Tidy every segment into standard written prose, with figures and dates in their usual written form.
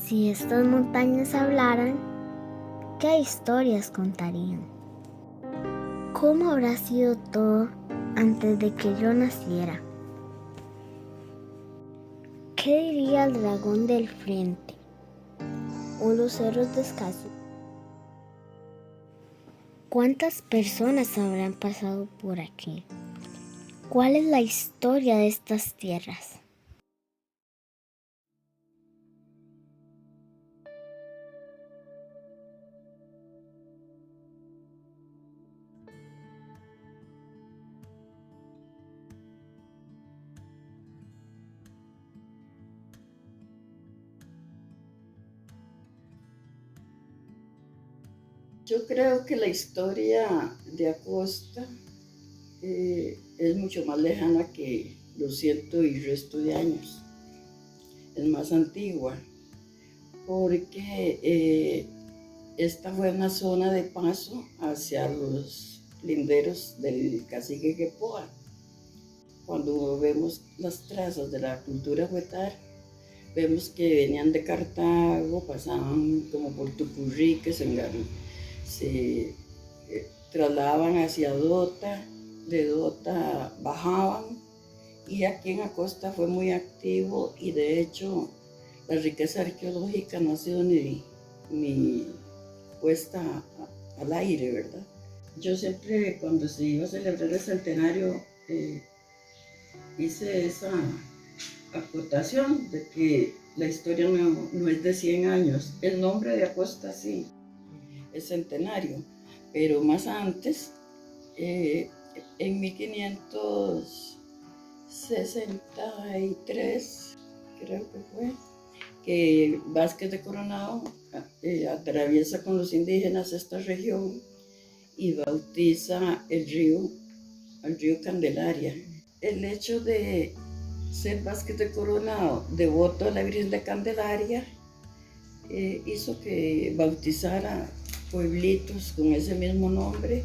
Si estas montañas hablaran, ¿qué historias contarían? ¿Cómo habrá sido todo antes de que yo naciera? ¿Qué diría el dragón del frente o los cerros de Escazú? ¿Cuántas personas habrán pasado por aquí? ¿Cuál es la historia de estas tierras? Yo creo que la historia de Acosta es mucho más lejana que los ciento y resto de años. Es más antigua, porque esta fue una zona de paso hacia los linderos del cacique Quepoa. Cuando vemos las trazas de la cultura huetar, vemos que venían de Cartago, pasaban como por Tupurrique, se trasladaban hacia Dota, de Dota bajaban, y aquí en Acosta fue muy activo, y de hecho la riqueza arqueológica no ha sido ni puesta al aire, ¿verdad? Yo siempre, cuando se iba a celebrar el centenario, hice esa acotación de que la historia no es de 100 años. El nombre de Acosta sí, es centenario, pero más antes, en 1563, creo que fue, que Vázquez de Coronado atraviesa con los indígenas esta región y bautiza el río Candelaria. El hecho de ser Vázquez de Coronado devoto a la Virgen de Candelaria hizo que bautizara pueblitos con ese mismo nombre,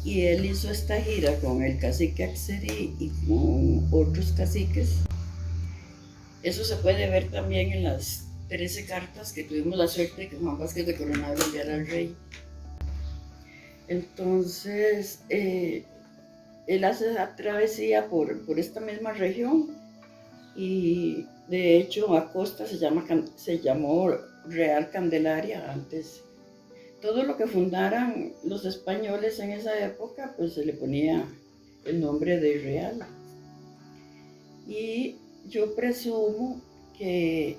y él hizo esta gira con el cacique Axerí y con otros caciques. Eso se puede ver también en las 13 cartas que tuvimos la suerte de que Juan Vázquez de Coronado le enviara al rey. Entonces, él hace esa travesía por esta misma región, y de hecho Acosta se llamó Real Candelaria antes. Todo lo que fundaran los españoles en esa época, pues se le ponía el nombre de Real. Y yo presumo que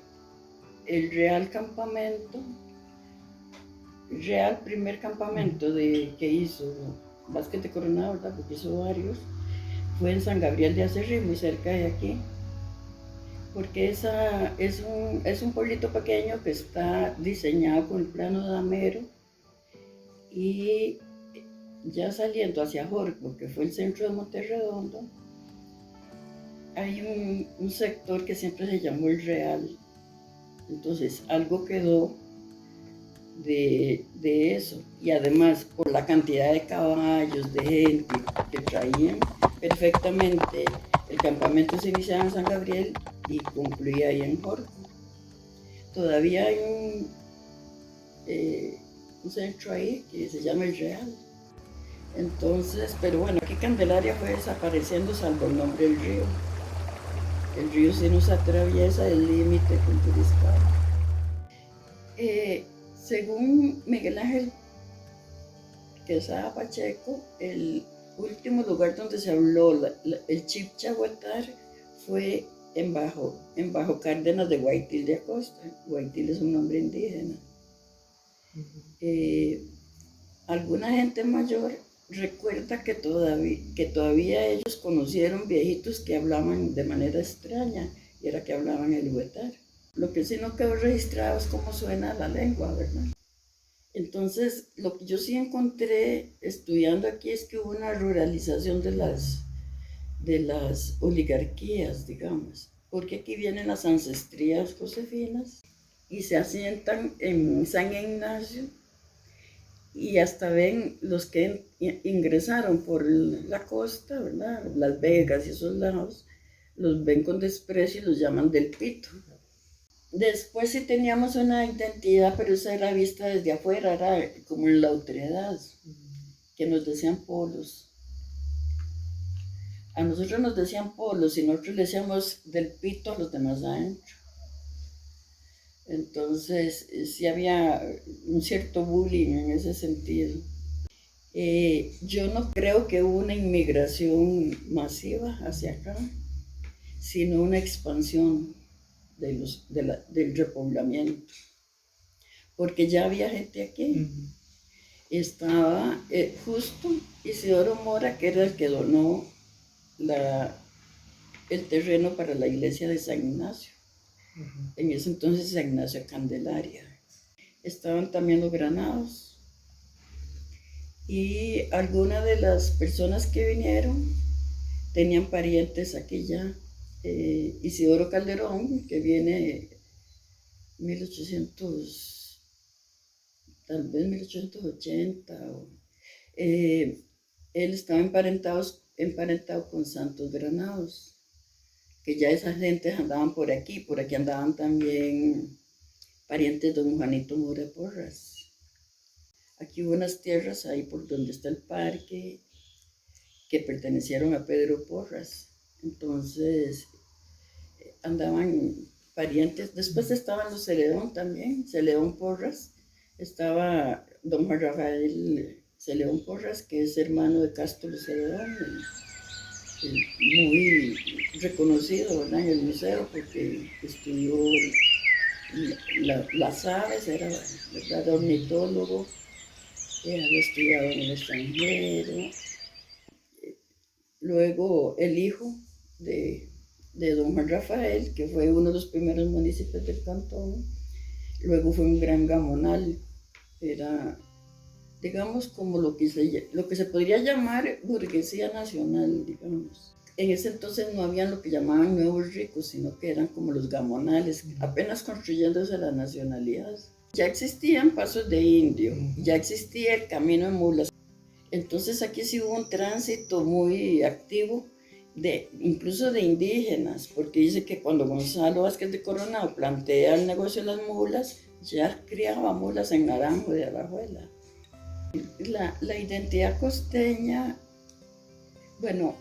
el primer campamento que hizo Vázquez de Coronado, ¿verdad? Porque hizo varios, fue en San Gabriel de Acerrí, muy cerca de aquí, porque es un pueblito pequeño que está diseñado con el plano de Damero, y ya saliendo hacia Jorco, que fue el centro de Monterredondo, hay un sector que siempre se llamó el Real. Entonces algo quedó de eso, y además por la cantidad de caballos, de gente que traían, perfectamente el campamento se iniciaba en San Gabriel y concluía ahí en Jorco. Todavía hay un centro ahí que se llama el Real. Entonces, pero bueno, aquí Candelaria fue desapareciendo salvo el nombre del río. El río sí nos atraviesa el límite con Turiscado. Según Miguel Ángel Quesada Pacheco, el último lugar donde se habló el chibcha huetar fue en Bajo Cárdenas de Guaitil de Acosta. Guaitil es un nombre indígena. Alguna gente mayor recuerda que todavía ellos conocieron viejitos que hablaban de manera extraña, y era que hablaban el huetar. Lo que sí no quedó registrado es cómo suena la lengua, ¿verdad? Entonces, lo que yo sí encontré estudiando aquí es que hubo una ruralización de las oligarquías, digamos, porque aquí vienen las ancestrías josefinas y se asientan en San Ignacio, y hasta ven los que ingresaron por la costa, ¿verdad? Las Vegas y esos lados, los ven con desprecio y los llaman del Pito. Después sí teníamos una identidad, pero esa era vista desde afuera, era como en la autoridad, que nos decían polos. A nosotros nos decían polos y nosotros le decíamos del pito a los demás adentro. Entonces sí había un cierto bullying en ese sentido. Yo no creo que hubo una inmigración masiva hacia acá, sino una expansión del repoblamiento, porque ya había gente aquí. Estaba justo Isidoro Mora, que era el que donó el terreno para la iglesia de San Ignacio. En ese entonces San Ignacio Candelaria. Estaban también los Granados. Y algunas de las personas que vinieron tenían parientes aquí ya. Isidoro Calderón, que viene 1800, tal vez 1880. Él estaba emparentado con Santos Granados, que ya esas gentes andaban por aquí andaban también parientes de don Juanito Mora Porras. Aquí hubo unas tierras ahí por donde está el parque que pertenecieron a Pedro Porras. Entonces andaban parientes. Después estaban los Celedón también, Celedón Porras. Estaba don Juan Rafael Celedón Porras, que es hermano de Castro Celedón, muy reconocido, ¿verdad?, en el museo porque estudió las aves, era, ¿verdad?, ornitólogo, había estudiado en el extranjero. Luego el hijo de don Juan Rafael, que fue uno de los primeros municipios del cantón, luego fue un gran gamonal, era, digamos, como lo que se podría llamar burguesía nacional, digamos. En ese entonces no habían lo que llamaban nuevos ricos, sino que eran como los gamonales, apenas construyéndose la nacionalidad. Ya existían pasos de indio, ya existía el camino de mulas. Entonces aquí sí hubo un tránsito muy activo, incluso de indígenas, porque dice que cuando Gonzalo Vázquez de Coronado plantea el negocio de las mulas, ya criaba mulas en Naranjo de Alajuela. La identidad costeña, bueno,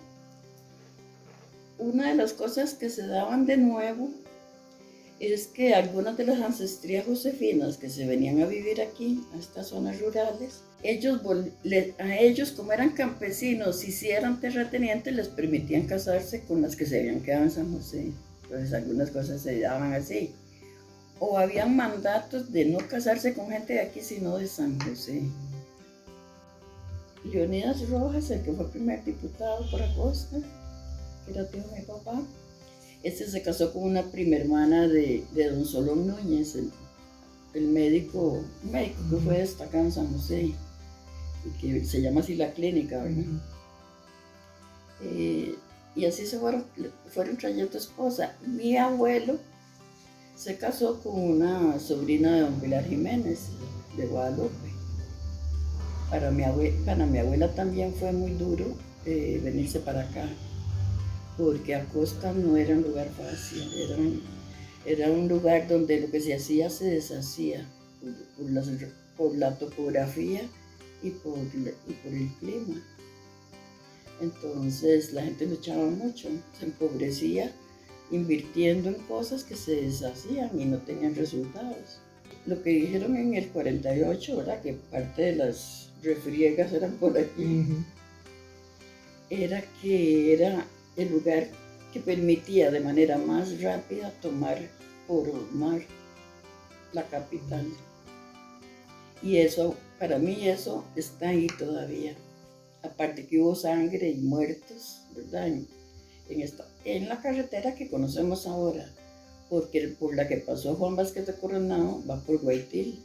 una de las cosas que se daban de nuevo es que algunas de las ancestrías josefinas que se venían a vivir aquí, a estas zonas rurales, a ellos, como eran campesinos y si eran terratenientes, les permitían casarse con las que se habían quedado en San José. Entonces algunas cosas se daban así. O habían mandatos de no casarse con gente de aquí, sino de San José. Leonidas Rojas, el que fue primer diputado por Acosta, que era tío de mi papá, se casó con una prima hermana de don Solón Núñez, el médico que fue destacado en San José, y que se llama así la clínica, ¿verdad? Y así se fueron trayendo esposa. Mi abuelo se casó con una sobrina de don Pilar Jiménez, de Guadalupe. Para mi abuela también fue muy duro venirse para acá, porque Acosta no era un lugar fácil, era un lugar donde lo que se hacía se deshacía por la topografía y por el clima. Entonces la gente luchaba mucho, se empobrecía invirtiendo en cosas que se deshacían y no tenían resultados. Lo que dijeron en el 48, ¿verdad?, que parte de las refriegas eran por aquí, era que era el lugar que permitía de manera más rápida tomar por mar la capital. Y eso, para mí, eso está ahí todavía. Aparte que hubo sangre y muertos, ¿verdad?, en la carretera que conocemos ahora, porque por la que pasó Juan Vázquez de Coronado va por Guaitil.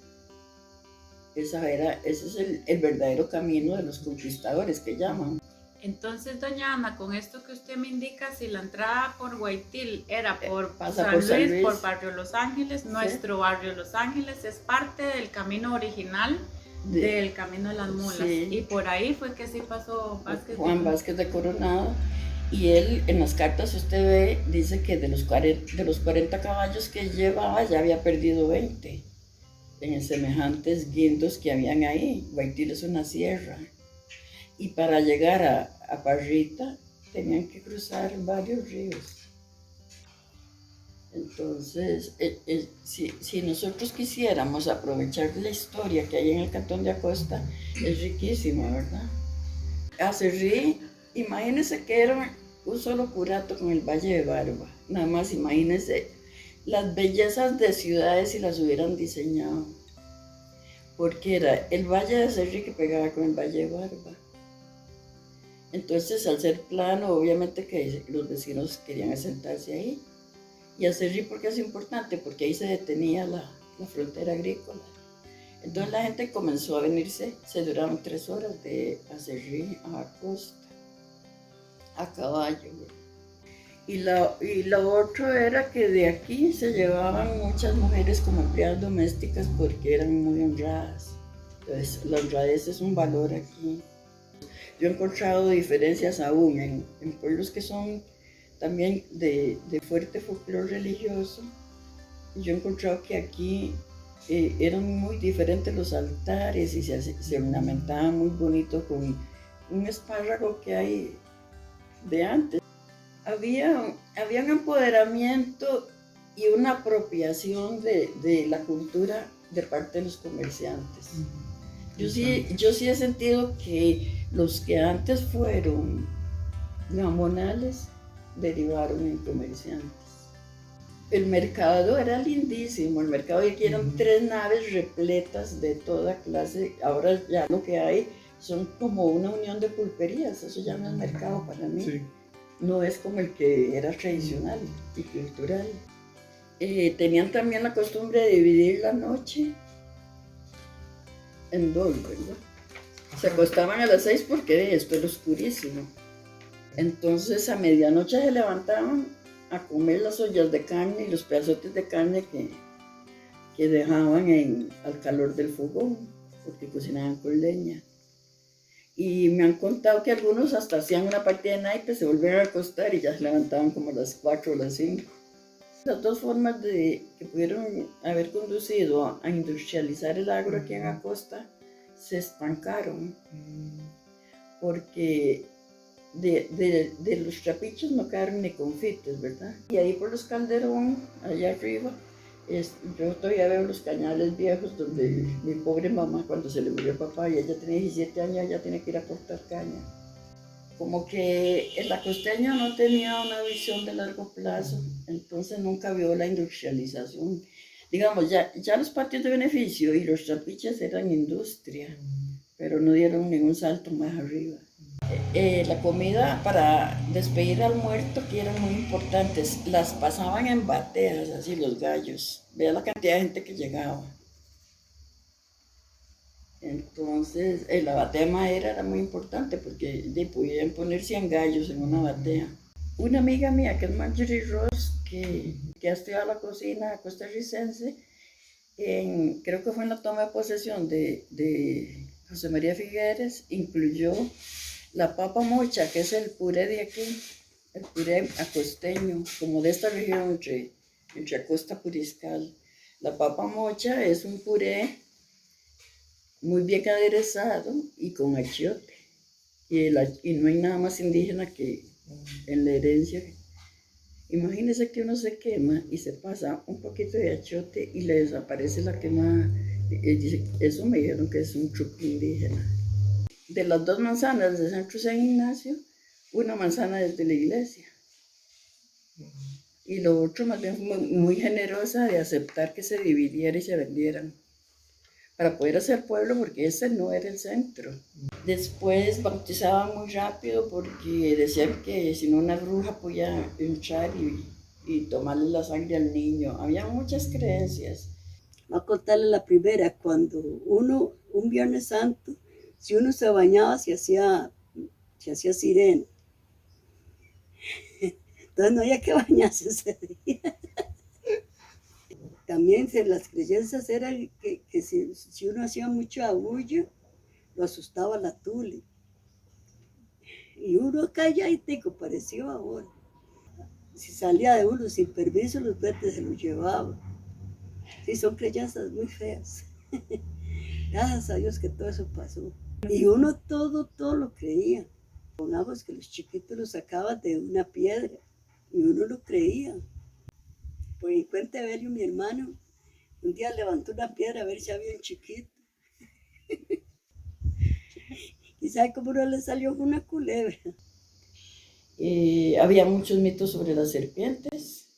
Ese es el verdadero camino de los conquistadores que llaman. Entonces, doña Ana, con esto que usted me indica, si la entrada por Guaitil era por San Luis, por Barrio Los Ángeles, sí, nuestro barrio Los Ángeles es parte del camino original del Camino de las Mulas. Sí. Y por ahí fue que sí pasó Juan Vázquez de Coronado. Y él, en las cartas usted ve, dice que de los 40 caballos que llevaba ya había perdido 20 en semejantes guindos que habían ahí. Guaitil es una sierra. Y para llegar a Parrita tenían que cruzar varios ríos. Entonces, si nosotros quisiéramos aprovechar la historia que hay en el Cantón de Acosta, es riquísima, ¿verdad? Acerrí, imagínense que era un solo curato con el Valle de Barba. Nada más imagínense las bellezas de ciudades si las hubieran diseñado. Porque era el Valle de Acerrí que pegaba con el Valle de Barba. Entonces, al ser plano, obviamente que los vecinos querían asentarse ahí. Y Acerrí, ¿por qué es importante? Porque ahí se detenía la frontera agrícola. Entonces la gente comenzó a venirse, se duraron 3 horas de Acerrí a Acosta, a caballo. Y lo otro era que de aquí se llevaban muchas mujeres como empleadas domésticas porque eran muy honradas. Entonces la honradez es un valor aquí. Yo he encontrado diferencias aún en pueblos que son también de fuerte folclore religioso. Yo he encontrado que aquí eran muy diferentes los altares y se ornamentaban muy bonito con un espárrago que hay de antes. Había un empoderamiento y una apropiación de la cultura de parte de los comerciantes. Yo sí he sentido que los que antes fueron gamonales derivaron en comerciantes. El mercado era lindísimo, el mercado de aquí eran 3 naves repletas de toda clase. Ahora ya lo que hay son como una unión de pulperías, eso ya no es mercado para mí. Sí. No es como el que era tradicional y cultural. Tenían también la costumbre de dividir la noche en 2, ¿verdad? Se acostaban a las 6 porque esto era oscurísimo. Entonces a medianoche se levantaban a comer las ollas de carne y los pedazotes de carne que dejaban al calor del fogón, porque cocinaban con leña. Y me han contado que algunos hasta hacían una partida de naipes, se volvían a acostar y ya se levantaban como a las 4 o las 5. Las 2 formas que pudieron haber conducido a industrializar el agro aquí en Acosta se estancaron, porque de los trapiches no quedaron ni confites, ¿verdad? Y ahí por los Calderón, allá arriba, yo todavía veo los cañales viejos donde mi pobre mamá, cuando se le murió papá y ella tenía 17 años, ya tiene que ir a cortar caña. Como que el acosteño no tenía una visión de largo plazo, entonces nunca vio la industrialización. Digamos, ya los patios de beneficio y los trapiches eran industria, pero no dieron ningún salto más arriba. La comida para despedir al muerto, que eran muy importantes, las pasaban en bateas, así los gallos. Vea la cantidad de gente que llegaba. Entonces, la batea de madera era muy importante porque podían poner 100 gallos en una batea. Una amiga mía, que es Marjorie Ross, que ha estudiado la cocina costarricense, creo que fue en la toma de posesión de José María Figueres, incluyó la papa mocha, que es el puré de aquí, el puré acosteño, como de esta región entre Acosta Puriscal. La papa mocha es un puré muy bien aderezado y con achiote. Y no hay nada más indígena que en la herencia. Imagínense que uno se quema y se pasa un poquito de achiote y le desaparece la quemada. Eso me dijeron que es un truco indígena. De las 2 manzanas del Centro San Ignacio, una manzana es de la iglesia. Y lo otro más bien fue muy generosa de aceptar que se dividiera y se vendieran para poder hacer pueblo, porque ese no era el centro. Después bautizaban muy rápido porque decían que si no una bruja podía entrar y tomarle la sangre al niño. Había muchas creencias. Voy a contarle la primera, cuando un Viernes Santo, si uno se bañaba, se hacía sirena. Entonces no había que bañarse ese día. También las creencias eran que si uno hacía mucho abullo, lo asustaba la tule. Y uno calladito pareció ahora. Si salía de uno sin permiso, los duendes se lo llevaban. Sí, son creencias muy feas. Gracias a Dios que todo eso pasó. Y uno todo lo creía. Pongamos que los chiquitos los sacaban de una piedra y uno lo creía. Por mi cuenta de Belio, mi hermano, un día levantó una piedra a ver si había un chiquito. ¿Y sabe cómo no le salió una culebra? Había muchos mitos sobre las serpientes.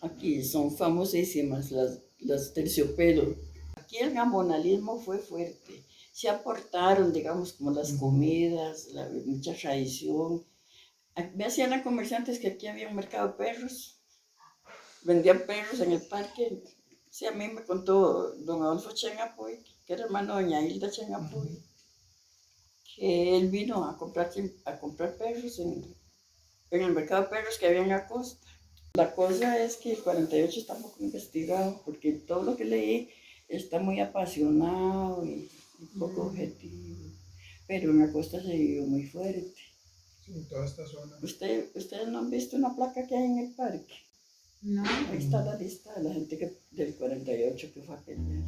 Aquí son famosísimas las terciopelo. Aquí el gamonalismo fue fuerte. Se aportaron, digamos, como las comidas, mucha tradición. Me hacían a comerciantes que aquí había un mercado de perros. Vendían perros en el parque. Sí, a mí me contó don Adolfo Chengapoy, que era hermano de doña Hilda Chengapoy, que él vino a comprar perros en el mercado de perros que había en la costa. La cosa es que el 48 está poco investigado, porque todo lo que leí está muy apasionado y poco objetivo. Pero en la costa se vivió muy fuerte. Sí, en toda esta zona. ¿Ustedes no han visto una placa que hay en el parque? No. Ahí está la lista de la gente del 48 que fue a pelear.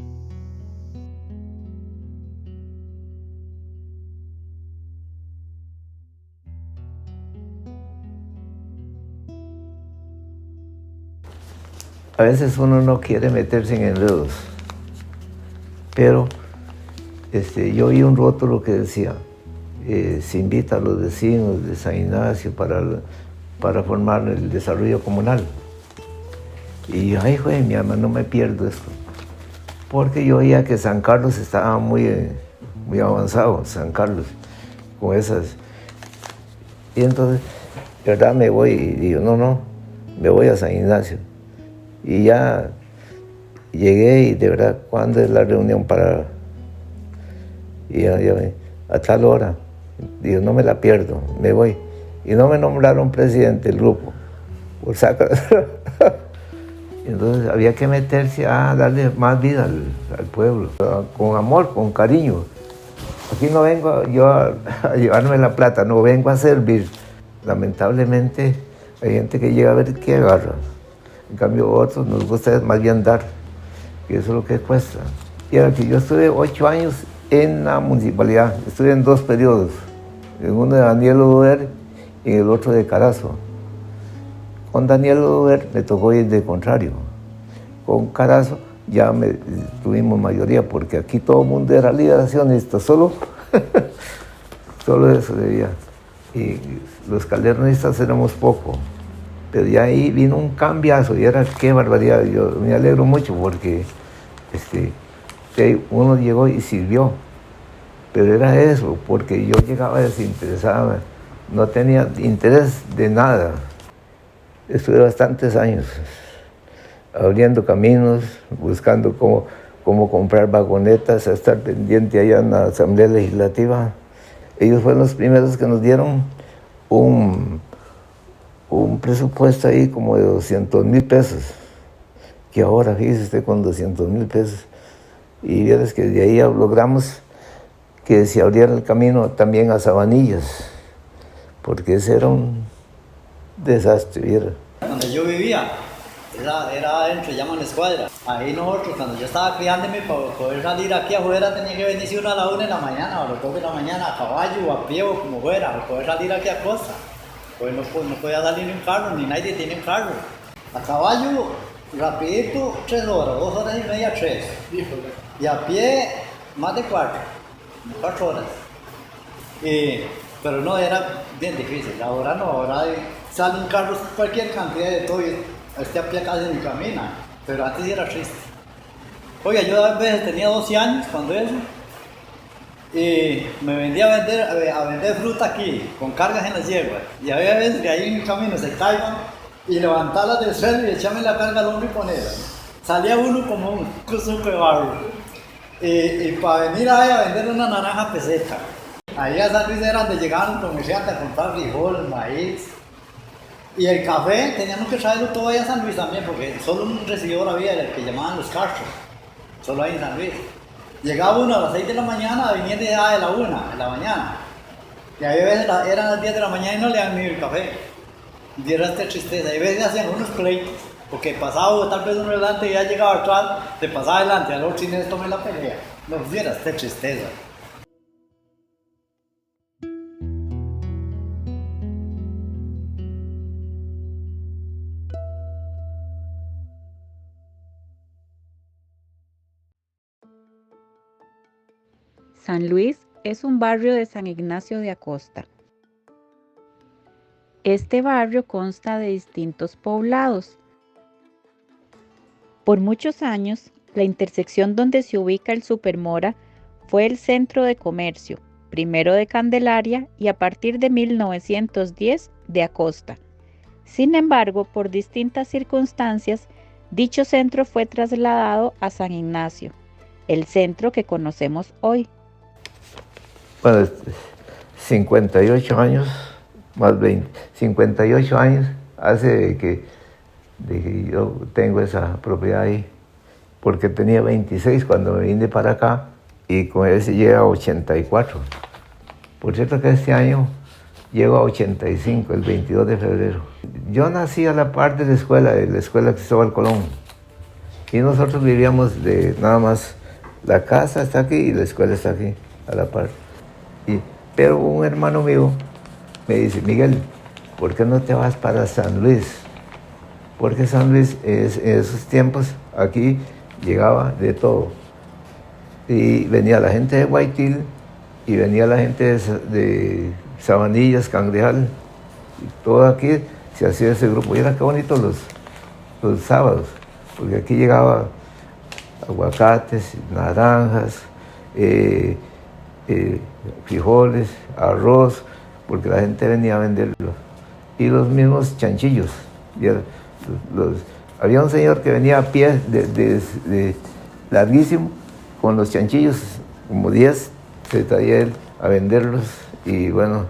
A veces uno no quiere meterse en enredos, pero yo oí un rótulo que decía, se invita a los vecinos de San Ignacio para formar el desarrollo comunal. Y yo, ay, güey, mi alma, no me pierdo esto, porque yo oía que San Carlos estaba muy avanzado, San Carlos, con esas. Y entonces, de verdad me voy y digo, no, me voy a San Ignacio. Y ya llegué y de verdad, ¿cuándo es la reunión para...? Y ya, a tal hora. Digo, no me la pierdo, me voy. Y no me nombraron presidente del grupo, por sacar. Entonces había que meterse a darle más vida al pueblo, con amor, con cariño. Aquí no vengo yo a llevarme la plata, no vengo a servir. Lamentablemente hay gente que llega a ver qué agarra. En cambio, otros nos gusta más bien dar, que eso es lo que cuesta. Y ahora que yo estuve 8 años en la municipalidad, estuve en 2 periodos, en uno de Daniel Oduber y en el otro de Carazo. Con Daniel Oduber me tocó ir de contrario. Con Carazo ya tuvimos mayoría, porque aquí todo el mundo era liberacionista, solo eso debía. Y los calderonistas éramos poco. Pero ya ahí vino un cambiazo y era qué barbaridad. Yo me alegro mucho porque uno llegó y sirvió. Pero era eso, porque yo llegaba desinteresado, no tenía interés de nada. Estuve bastantes años abriendo caminos, buscando cómo comprar vagonetas, a estar pendiente allá en la Asamblea Legislativa. Ellos fueron los primeros que nos dieron un presupuesto ahí como de 200,000 pesos, que ahora, fíjese usted, con 200,000 pesos. Y vieras que de ahí logramos que se abriera el camino también a Sabanillas, porque ese era un desastre, viera. Donde yo vivía, era adentro, llaman la escuadra. Ahí nosotros, cuando yo estaba criándome, para poder salir aquí afuera, tenía que venirse uno a la 1 de la mañana, o a las 2 de la mañana, a caballo o a pie o como fuera, para poder salir aquí a costa. Pues no podía salir ni un carro, ni nadie tiene un carro. A caballo, rapidito, 3 horas, 2 horas y media, 3. Y a pie, más de 4 horas. Pero no, era bien difícil. Ahora no, ahora salen carros, cualquier cantidad de todo, a pie casi ni camina. Pero antes era triste. Oiga, yo a veces tenía 12 años cuando eso. Y me vendía a vender fruta aquí, con cargas en las yeguas. Y había veces que ahí en el camino se caigan y levantarlas del suelo y echarme la carga al hombro y ponerla. Salía uno como un cuzuco de barro. Y para venir ahí a vender una naranja peseta. Ahí a San Luis era donde llegaban los comerciantes a comprar frijol, maíz. Y el café teníamos que traerlo todo ahí a San Luis también, porque solo un recibidor había, el que llamaban los castros. Solo ahí en San Luis. Llegaba uno a las 6 de la mañana, viniendo ya de la 1 de la mañana. Y a veces eran las 10 de la mañana y no le dan ni el café. Y era esta tristeza. Y a veces hacían unos pleitos, porque pasaba tal vez uno delante y ya llegaba atrás, se pasaba adelante, al otro sin esto tomé la pelea. No hubiera esta tristeza. San Luis es un barrio de San Ignacio de Acosta. Este barrio consta de distintos poblados. Por muchos años, la intersección donde se ubica el Supermora fue el centro de comercio, primero de Candelaria y a partir de 1910 de Acosta. Sin embargo, por distintas circunstancias, dicho centro fue trasladado a San Ignacio, el centro que conocemos hoy. Bueno, 58 años, más 20, 58 años hace de que yo tengo esa propiedad ahí, porque tenía 26 cuando me vine para acá y con ese llega a 84. Por cierto que este año llego a 85, el 22 de febrero. Yo nací a la par de la escuela Cristóbal Colón, y nosotros vivíamos de nada más, la casa está aquí y la escuela está aquí, a la par. Pero un hermano mío me dice, Miguel, ¿por qué no te vas para San Luis? Porque San Luis, en esos tiempos, aquí llegaba de todo. Y venía la gente de Guaitil, y venía la gente de Sabanillas, Cangrejal, y todo aquí se hacía ese grupo. Y era qué bonito los sábados, porque aquí llegaba aguacates, naranjas, frijoles, arroz, porque la gente venía a venderlo. Y los mismos chanchillos. Había un señor que venía a pie larguísimo, con los chanchillos, como 10, se traía él a venderlos. Y bueno,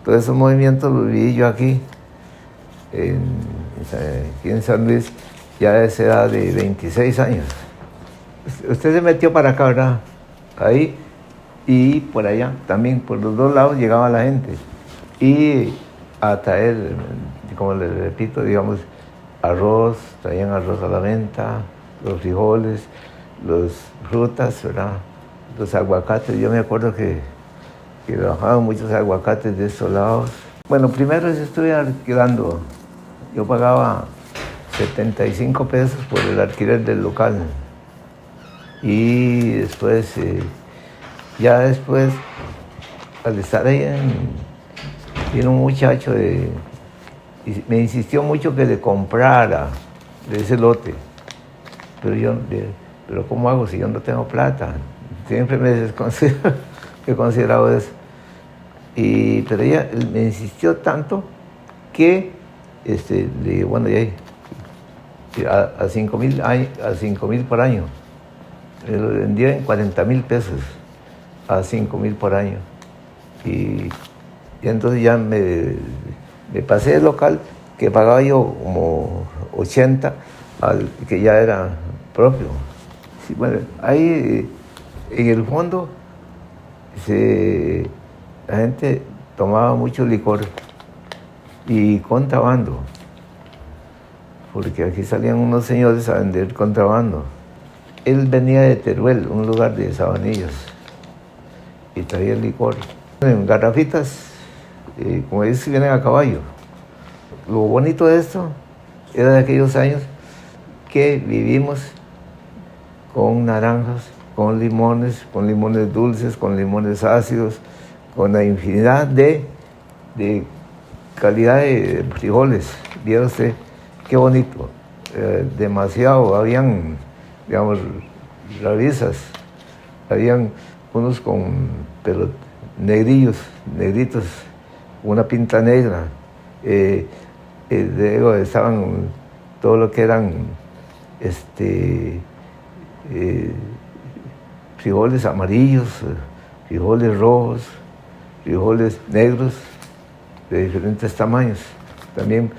todos esos movimientos los viví yo aquí en San Luis, ya a esa edad de 26 años. Usted se metió para acá, ¿verdad? Ahí. Y por allá, también por los dos lados llegaba la gente. Y a traer, como les repito, digamos, arroz, traían arroz a la venta, los frijoles, las frutas, ¿verdad? Los aguacates. Yo me acuerdo que bajaban muchos aguacates de estos lados. Bueno, primero estuve alquilando. Yo pagaba 75 pesos por el alquiler del local. Y después... ya después, al estar ahí, vino un muchacho y me insistió mucho que le comprara de ese lote. Pero ¿cómo hago si yo no tengo plata? Siempre he considerado eso. Pero ella me insistió tanto que le dije, bueno, ya a 5,000 por año. Me lo vendía en 40,000 pesos. A 5,000 por año. Y entonces ya me pasé el local, que pagaba yo como 80, al que ya era propio. Sí, bueno, ahí en el fondo la gente tomaba mucho licor y contrabando, porque aquí salían unos señores a vender contrabando. Él venía de Teruel, un lugar de Sabanillas, y traía el licor en garrafitas, como dicen, vienen a caballo. Lo bonito de esto era de aquellos años que vivimos con naranjas, con limones dulces, con limones ácidos, con la infinidad de calidad de frijoles. Viera usted qué bonito, demasiado. Habían, digamos, rabizas, habían unos pero negritos, una pinta negra. Luego estaban todo lo que eran frijoles amarillos, frijoles rojos, frijoles negros de diferentes tamaños. También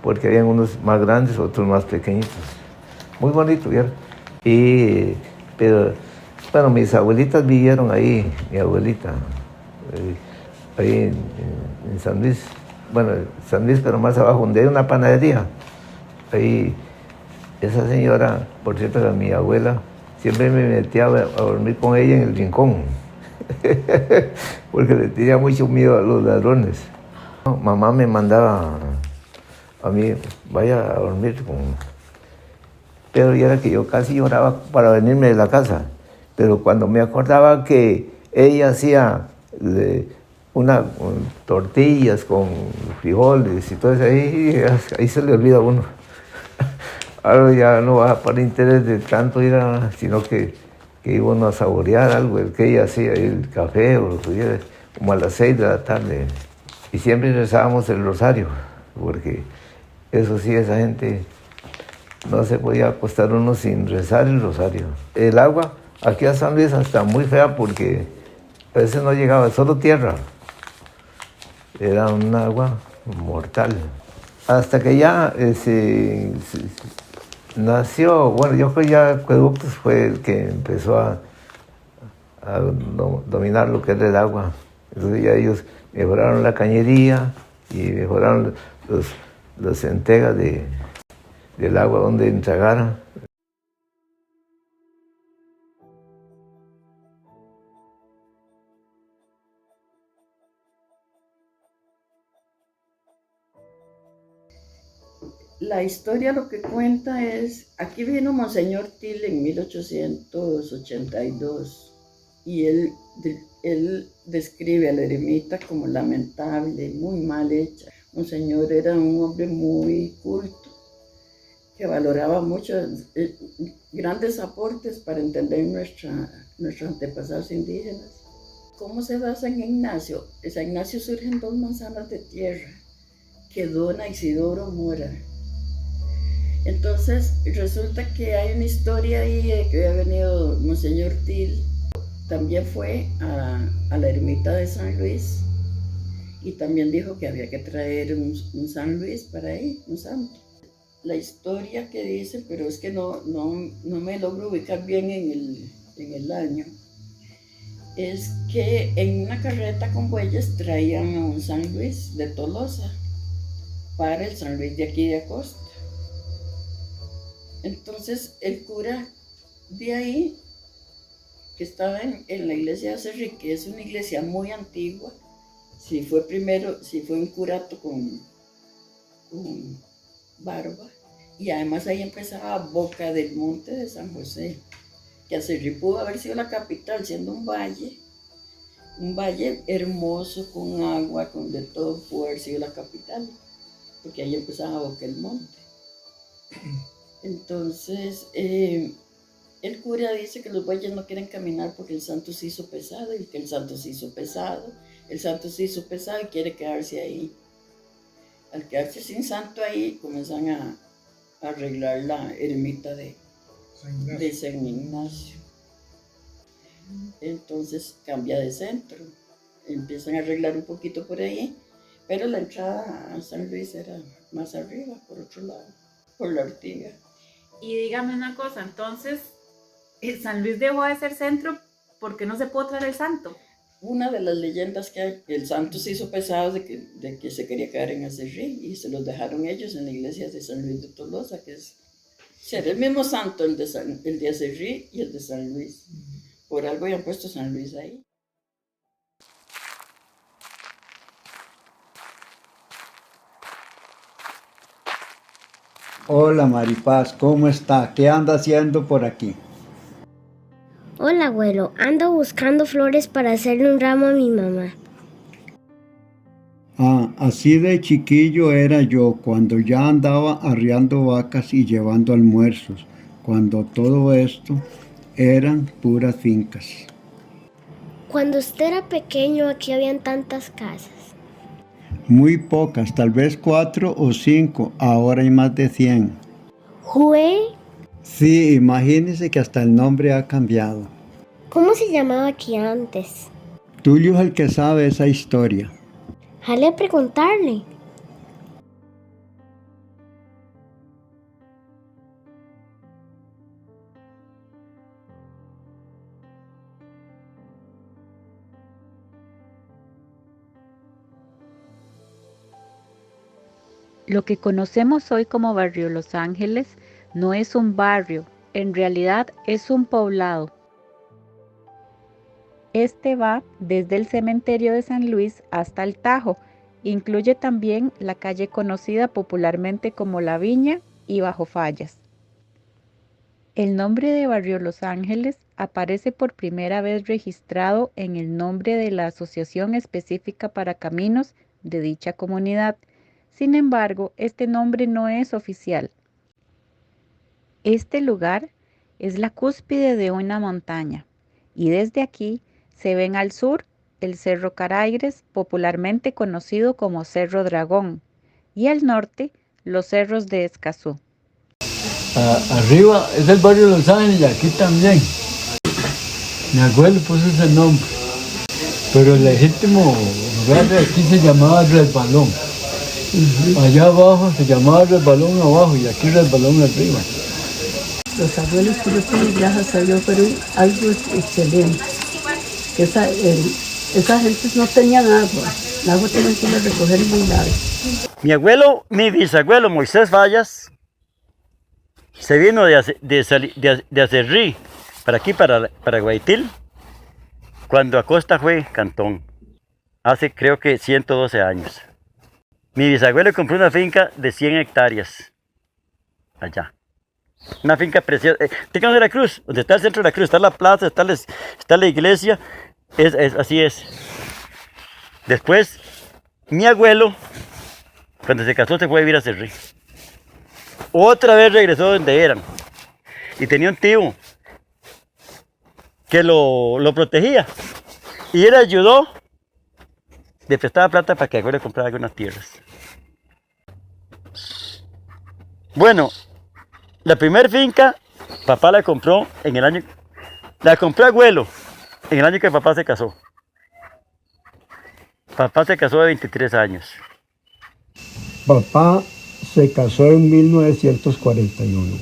porque habían unos más grandes, otros más pequeñitos. Muy bonito, ¿verdad? Pero bueno, mis abuelitas vivieron ahí, mi abuelita. ahí en San Luis. Bueno, San Luis, pero más abajo, donde hay una panadería. Ahí, esa señora, por cierto, era mi abuela, siempre me metía a dormir con ella en el rincón, porque le tenía mucho miedo a los ladrones. Mamá me mandaba a mí, vaya a dormir con... Pero ya era que yo casi lloraba para venirme de la casa. Pero cuando me acordaba que ella hacía tortillas con frijoles y todo eso, ahí se le olvida a uno. Ahora ya no va para interés de tanto ir sino que iba uno a saborear algo, el que ella hacía, el café o los frijoles, como a las 6 de la tarde. Y siempre rezábamos el rosario, porque eso sí, esa gente no se podía acostar uno sin rezar el rosario. El agua aquí a San Luis está muy fea porque a veces no llegaba, solo tierra. Era un agua mortal. Hasta que ya nació, bueno, yo creo que ya Acueductos fue el que empezó a dominar lo que era el agua. Entonces ya ellos mejoraron la cañería y mejoraron las entregas del agua donde entregara. La historia lo que cuenta es, aquí vino Monseñor Til en 1882 y él describe a la ermita como lamentable, muy mal hecha. Monseñor era un hombre muy culto, que valoraba mucho grandes aportes para entender nuestros antepasados indígenas. ¿Cómo se da San Ignacio? San Ignacio surge en 2 manzanas de tierra que dona Isidoro Mora. Entonces resulta que hay una historia ahí que había venido Monseñor Til, también fue a la ermita de San Luis y también dijo que había que traer un San Luis para ahí, un santo. La historia que dice, pero es que no me logro ubicar bien en el año, es que en una carreta con bueyes traían a un San Luis de Tolosa para el San Luis de aquí de Acosta. Entonces el cura de ahí, que estaba en la iglesia de Acerrí, que es una iglesia muy antigua, si fue un curato con barba, y además ahí empezaba Boca del Monte de San José, que Acerrí pudo haber sido la capital, siendo un valle hermoso, con agua, con de todo, pudo haber sido la capital, porque ahí empezaba Boca del Monte. Entonces, el cura dice que los bueyes no quieren caminar porque el santo se hizo pesado, y que el santo se hizo pesado y quiere quedarse ahí. Al quedarse sin santo ahí, comienzan a arreglar la ermita de San Ignacio. Entonces cambia de centro, empiezan a arreglar un poquito por ahí, pero la entrada a San Luis era más arriba, por otro lado, por la Ortiga. Y dígame una cosa, entonces, San Luis dejó de ser centro, ¿por qué no se puede traer el santo? Una de las leyendas que hay, el santo se hizo pesado de que se quería quedar en Acerrí y se los dejaron ellos en la iglesia de San Luis de Tolosa, que es el mismo santo, el de Acerrí y el de San Luis. Por algo ya han puesto San Luis ahí. Hola Maripaz, ¿cómo está? ¿Qué anda haciendo por aquí? Hola abuelo, ando buscando flores para hacerle un ramo a mi mamá. Ah, así de chiquillo era yo cuando ya andaba arriando vacas y llevando almuerzos, cuando todo esto eran puras fincas. Cuando usted era pequeño aquí habían tantas casas. Muy pocas, tal vez 4 o 5, ahora hay más de 100. ¿Jue? Sí, imagínese que hasta el nombre ha cambiado. ¿Cómo se llamaba aquí antes? Tulio es el que sabe esa historia. Jale a preguntarle. Lo que conocemos hoy como Barrio Los Ángeles no es un barrio, en realidad es un poblado. Este va desde el cementerio de San Luis hasta el Tajo. Incluye también la calle conocida popularmente como La Viña y Bajo Fallas. El nombre de Barrio Los Ángeles aparece por primera vez registrado en el nombre de la Asociación Específica para Caminos de dicha comunidad. Sin embargo, este nombre no es oficial. Este lugar es la cúspide de una montaña y desde aquí se ven al sur el Cerro Caraigres, popularmente conocido como Cerro Dragón, y al norte los cerros de Escazú. Arriba es el barrio de Los Ángeles y aquí también. Mi abuelo puso ese nombre, pero el legítimo lugar de aquí se llamaba Resbalón. Allá abajo se llamaba Resbalón abajo y aquí Resbalón arriba. Los abuelos que yo tuve, gracias a Dios, fueron algo excelente. Esas gentes no tenían agua. El agua tenían que ir a recoger muy largo. Mi bisabuelo Moisés Fallas, se vino de Acerrí para aquí, para Guaitil, cuando Acosta fue cantón, hace creo que 112 años. Mi bisabuelo compró una finca de 100 hectáreas, allá. Una finca preciosa. Tengan de la Cruz, donde está el centro de la Cruz, está la plaza, está la iglesia, así es. Después, mi abuelo, cuando se casó, se fue a vivir a Cerrí. Otra vez regresó donde eran. Y tenía un tío que lo protegía. Y él ayudó, le prestaba plata para que mi abuelo comprara algunas tierras. Bueno, la primera finca, papá la compró en el año... La compró abuelo en el año que papá se casó. Papá se casó de 23 años. Papá se casó en 1941.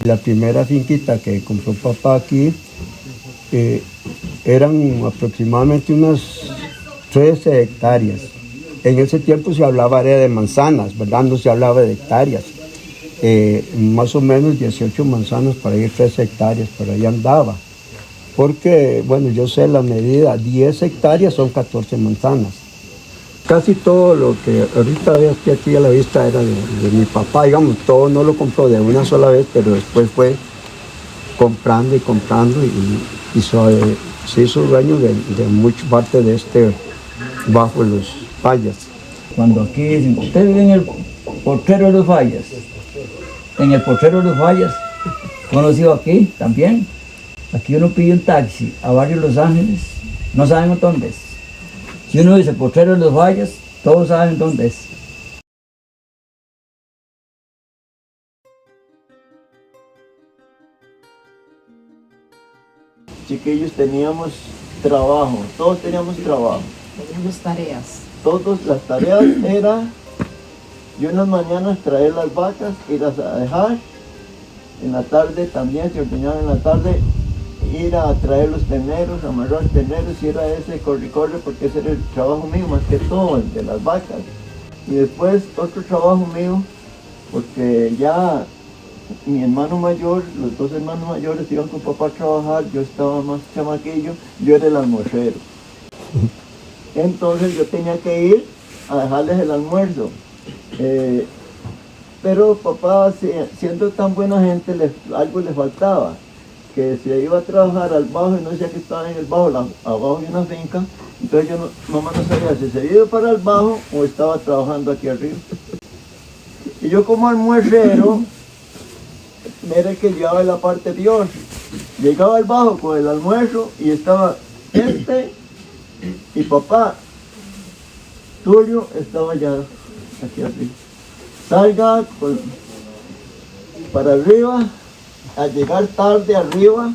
La primera finquita que compró papá aquí eran aproximadamente unas 13 hectáreas. En ese tiempo se hablaba de manzanas, ¿verdad? No se hablaba de hectáreas. Más o menos 18 manzanas para ir 13 hectáreas, por ahí andaba. Porque, bueno, yo sé la medida, 10 hectáreas son 14 manzanas. Casi todo lo que ahorita ves aquí a la vista era de mi papá, digamos, todo no lo compró de una sola vez, pero después fue comprando y se hizo dueño de mucha parte de este Bajo Los Fallas. Cuando aquí dicen, usted vive en el Potrero de Los Fallas. En el Potrero de Los Fallas, conocido aquí también. Aquí uno pide un taxi a Barrio Los Ángeles, no saben dónde es. Si uno dice Potrero de Los Fallas, todos saben dónde es. Chiquillos, teníamos trabajo, todos teníamos trabajo. Teníamos tareas. Todas las tareas era, yo en las mañanas traer las vacas, irlas a dejar, en la tarde también se ordeñaba en la tarde, ir a traer los terneros, amarrar terneros, y era ese corre porque ese era el trabajo mío más que todo, el de las vacas. Y después otro trabajo mío, porque ya mi hermano mayor, los dos hermanos mayores iban con papá a trabajar, yo estaba más chamaquillo, yo era el almuercero. Entonces yo tenía que ir a dejarles el almuerzo. Pero papá, siendo tan buena gente, algo le faltaba. Que se iba a trabajar al bajo y no decía que estaba en el bajo, abajo de una finca. Entonces mamá no sabía si se había ido para el bajo o estaba trabajando aquí arriba. Y yo como almuercero, era el que llevaba la parte peor. Llegaba al bajo con el almuerzo y estaba y papá, Tulio, estaba ya aquí arriba. Salga para arriba, a llegar tarde arriba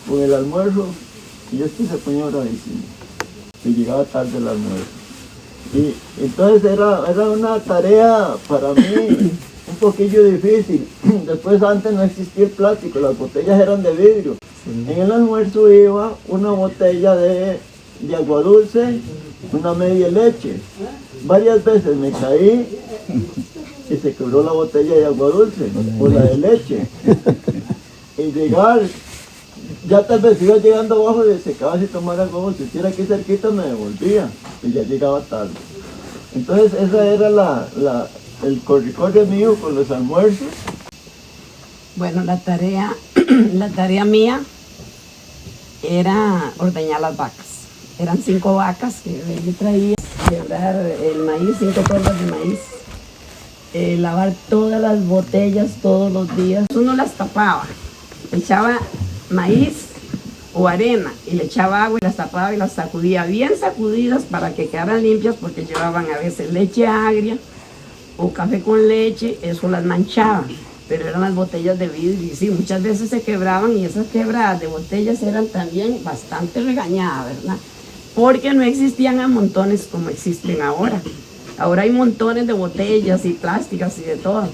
con el almuerzo, y se ponía bravísimo, que llegaba tarde el almuerzo. Y entonces era una tarea para mí un poquillo difícil. Después antes no existía el plástico, las botellas eran de vidrio. En el almuerzo iba una botella de agua dulce, una media leche. Varias veces me caí y se quebró la botella de agua dulce o la de leche. Y llegar, ya tal vez iba llegando abajo y se acaba de tomar agua, si estuviera aquí cerquita me devolvía y ya llegaba tarde. Entonces esa era el corre mío con los almuerzos. Bueno, la tarea mía era ordeñar las vacas. Eran 5 vacas que yo traía, quebrar el maíz, 5 toneladas de maíz, lavar todas las botellas todos los días. Uno las tapaba, echaba maíz o arena y le echaba agua y las tapaba y las sacudía bien sacudidas para que quedaran limpias, porque llevaban a veces leche agria o café con leche, eso las manchaba, pero eran las botellas de vidrio y sí, muchas veces se quebraban, y esas quebradas de botellas eran también bastante regañadas, ¿verdad? Porque no existían a montones como existen ahora. Ahora hay montones de botellas y plásticas y de todo.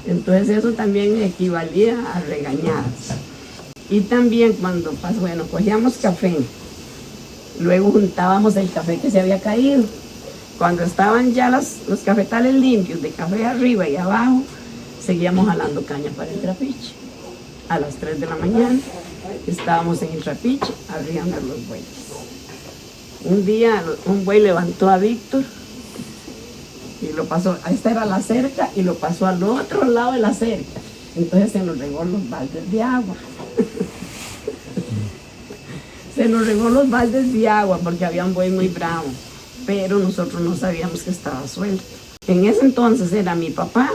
Entonces eso también equivalía a regañadas. Y también cuando, bueno, cogíamos café, luego juntábamos el café que se había caído. Cuando estaban ya los cafetales limpios de café arriba y abajo, seguíamos jalando caña para el trapiche. A las 3 de la mañana estábamos en el trapiche arriando los bueyes. Un día un buey levantó a Víctor y lo pasó, esta era la cerca, y lo pasó al otro lado de la cerca. Entonces se nos regó los baldes de agua. Se nos regó los baldes de agua porque había un buey muy bravo, pero nosotros no sabíamos que estaba suelto. En ese entonces era mi papá,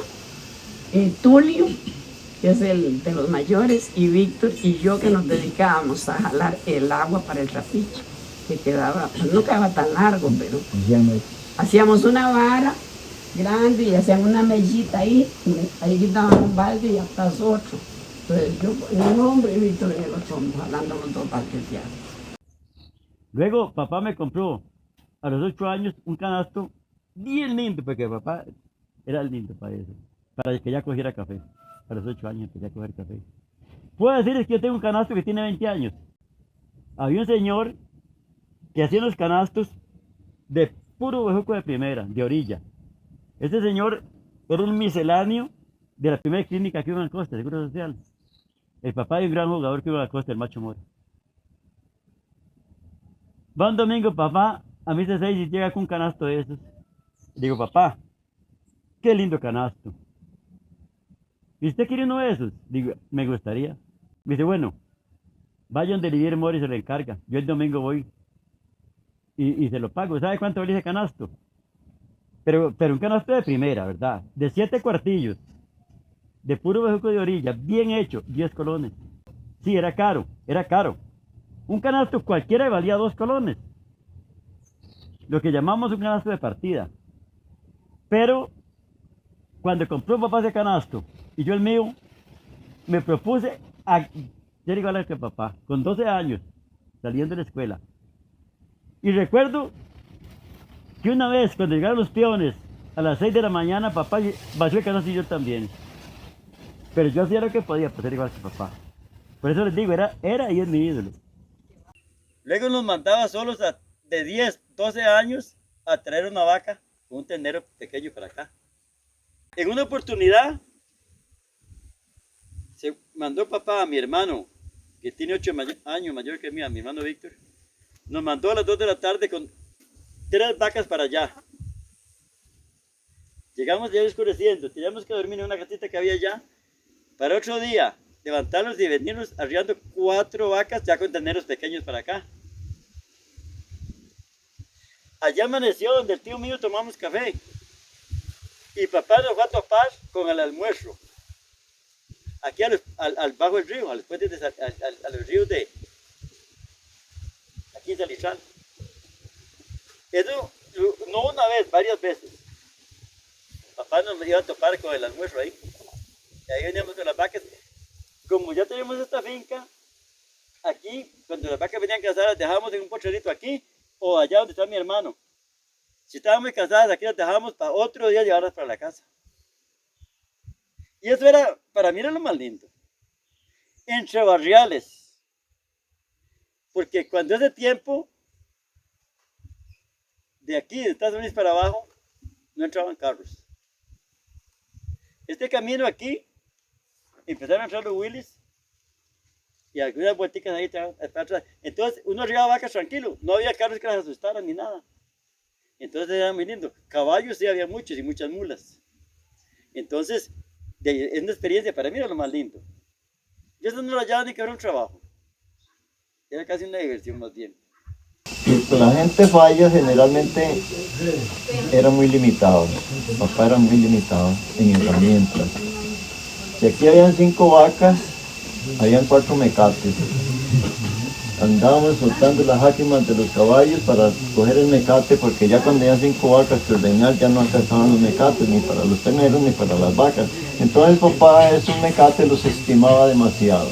Tulio, que es el de los mayores, y Víctor y yo, que nos dedicábamos a jalar el agua para el trapiche, que quedaba, pues no quedaba tan largo, pero hacíamos una vara grande y hacían una mellita ahí quitaban un balde y hasta otro. Entonces yo en un hombre y Víctor en el otro hombro, jalando los 2 baldes de agua. Luego papá me compró a los 8 años un canasto bien lindo, porque papá era lindo para eso, para que ya cogiera café. A los 8 años empecé a coger café. Puedo decirles que yo tengo un canasto que tiene 20 años. Había un señor que hacía los canastos de puro bejuco de primera, de orilla. Este señor era un misceláneo de la primera clínica que hubo en la costa, Seguro Social. El papá de un gran jugador que hubo en la costa, el Macho Mora. Va un domingo, papá, a mis 6 y llega con un canasto de esos. Le digo, papá, qué lindo canasto. ¿Y usted quiere uno de esos? Digo, me gustaría. Me dice, bueno, vaya donde Lidier Mora y se lo encarga. Yo el domingo voy y se lo pago. ¿Sabe cuánto vale ese canasto? Pero un canasto de primera, ¿verdad? De 7 cuartillos, de puro bejuco de orilla, bien hecho, 10 colones. Sí, era caro, era caro. Un canasto cualquiera valía 2 colones. Lo que llamamos un canasto de partida. Pero cuando compró papá ese canasto y yo el mío, me propuse a ser igual que papá, con 12 años, saliendo de la escuela. Y recuerdo que una vez, cuando llegaron los peones, a las 6 de la mañana, papá vació el canasto y yo también. Pero yo hacía lo que podía para ser igual que papá. Por eso les digo, era y es mi ídolo. Luego nos mandaba solos de 10, 12 años a traer una vaca con un ternero pequeño para acá. En una oportunidad, se mandó papá a mi hermano, que tiene 8 años mayor que mí, a mi hermano Víctor. Nos mandó a las 2 de la tarde con 3 vacas para allá. Llegamos ya oscureciendo, teníamos que dormir en una casita que había allá. Para otro día, levantarnos y venirnos arriando 4 vacas ya con terneros pequeños para acá. Allá amaneció donde el tío mío tomamos café. Y papá nos fue a topar con el almuerzo. Aquí al bajo del río, a los puentes a los ríos de aquí en Salitral. Eso no una vez, varias veces. Papá nos iba a topar con el almuerzo ahí. Y ahí veníamos con las vacas. Como ya teníamos esta finca, aquí, cuando las vacas venían cansadas, las dejábamos en un potrerito aquí o allá donde está mi hermano. Si estaban muy cansadas, aquí las dejábamos para otro día llevarlas para la casa. Y eso era, para mí era lo más lindo. Entre barriales. Porque cuando ese tiempo, de aquí, de Estados Unidos para abajo, no entraban carros. Este camino aquí, empezaron a entrar los Willys y algunas vuelticas ahí atrás. Entonces uno arriba vacas tranquilo, no había carros que las asustaran ni nada. Entonces era muy lindo. Caballos sí había muchos y muchas mulas. Entonces, es una experiencia, para mí era lo más lindo. Yo eso no lo hallaba ni que era un trabajo. Era casi una diversión más bien. La gente falla generalmente era muy limitado. Papá era muy limitado en herramientas. Si aquí habían 5 vacas, habían 4 mecates. Andábamos soltando las áquimas de los caballos para coger el mecate, porque ya cuando había 5 vacas que ordeñar ya no alcanzaban los mecates, ni para los terneros ni para las vacas. Entonces papá esos mecates los estimaba demasiado.